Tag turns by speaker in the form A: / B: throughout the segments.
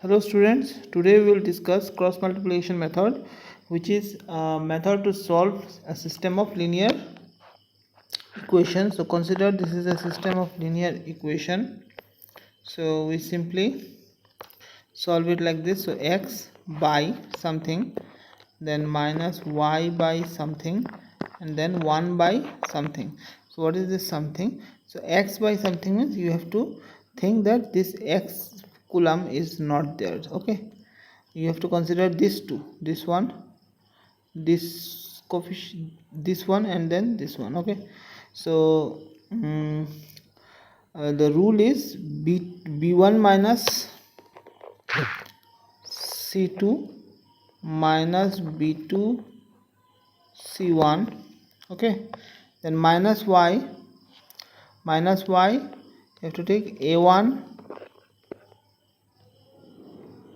A: Hello students, today we will discuss cross multiplication method, which is a method to solve a system of linear equations. So consider this is a system of linear equation. So we simply solve it like this. So x by something, then minus y by something, and then 1 by something. So what is this something? So x by something means you have to think that this x coulomb is not there. Okay, you have to consider this two, this one, this coefficient, this one, and then this one. Okay, so the rule is b1 minus c2 minus b2 c1. Okay, then minus y, you have to take a1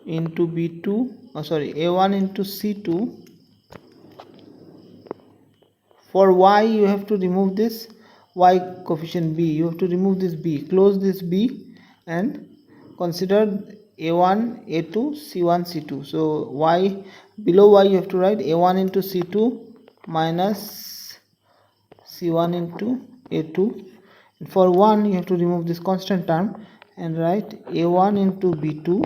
A: into b2, a1 into c2. For y you have to remove this y coefficient b, you have to remove this b, close this b, and consider a1 a2 c1 c2. so y, below y you have to write a1 into c2 minus c1 into a2. And for 1 you have to remove this constant term and write a1 into b2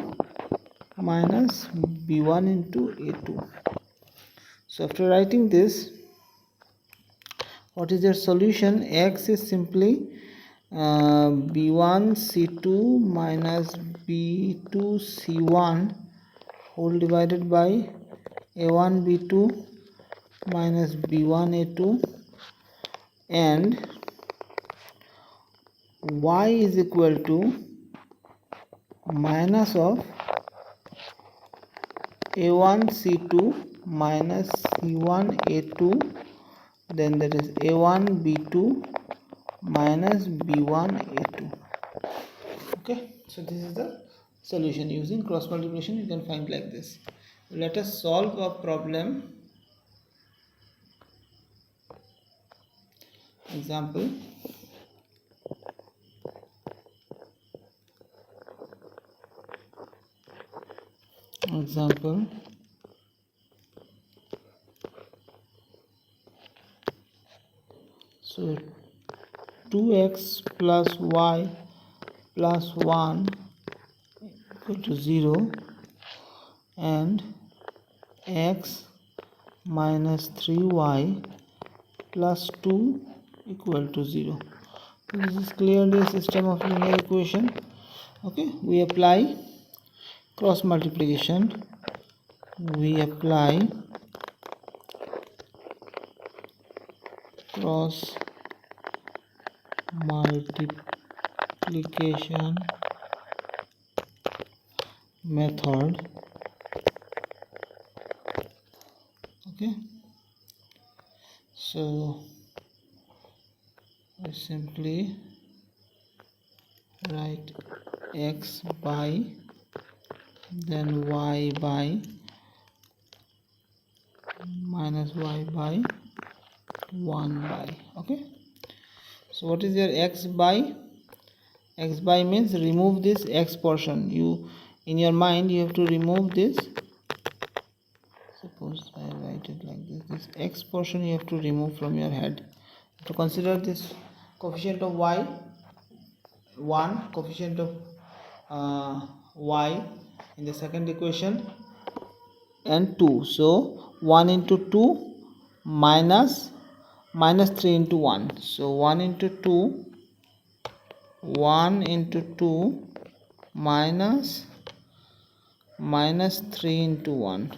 A: minus b1 into a2. So after writing this, what is their solution? X is simply b1 c2 minus b2 c1 whole divided by a1 b2 minus b1 a2, and y is equal to minus of a1 c2 minus c1 a2, then that is a1 b2 minus b1 a2. Okay, so this is the solution. Using cross multiplication you can find like this. Let us solve a problem. Example, so 2x plus y plus 1 equal to 0, and x minus 3y plus 2 equal to 0. This is clearly a system of linear equation. Okay, we apply cross multiplication. We apply cross multiplication method. Okay, so I simply write x by, then y by, minus y by, 1 by. Okay, so what is your x by? X by means remove this x portion. You, in your mind, you have to remove this. Suppose I write it like this x portion you have to remove from your head. To consider this coefficient of y 1, coefficient of y in the second equation, and 2. So 1 into 2 minus 3 into 1. So 1 into 2 minus 3 into 1.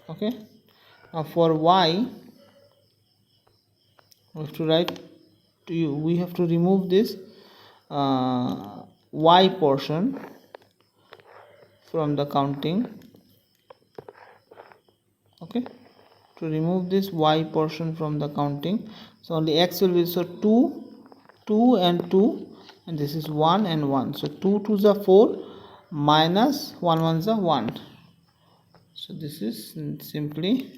A: Okay, now for y we have to write to you, we have to remove this y portion from the counting. Okay, to remove this y portion from the counting, so only x will be, so 2 and 2, and this is 1 and 1, so 2 2s are 4 minus 1 1s are 1. So this is simply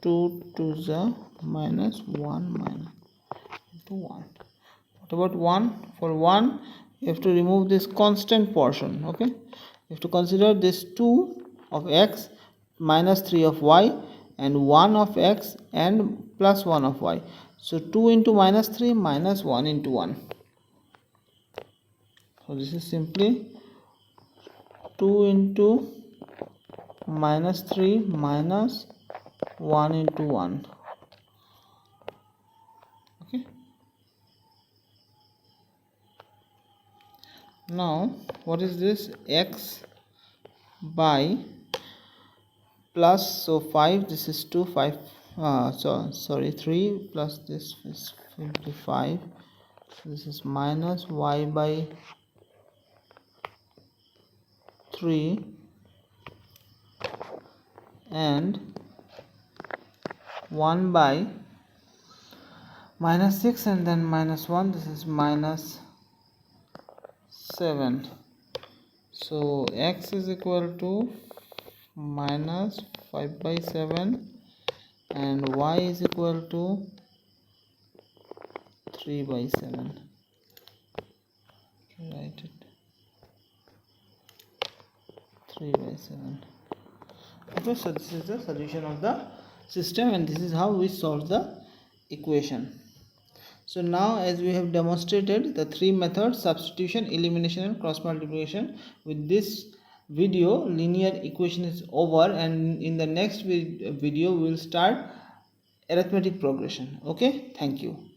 A: 2 2s are minus 1 minus 1. What about 1? For 1 you have to remove this constant portion. Okay, you have to consider this 2 of x minus 3 of y and 1 of x and plus 1 of y. So 2 into minus 3 minus 1 into 1. So this is simply 2 into minus 3 minus 1 into 1. Okay, now what is this? X by plus, so 5, this is 2, 5, sorry 3 plus this is 55, this is minus y by 3 and 1 by minus 6 and then minus 1, this is minus 7. So x is equal to minus 5 by 7 and y is equal to 3 by 7. Write it 3 by 7. Okay, so this is the solution of the system and this is how we solve the equation. So now, as we have demonstrated the three methods, substitution, elimination and cross multiplication, with this video linear equation is over, and in the next video we will start arithmetic progression. Okay, thank you.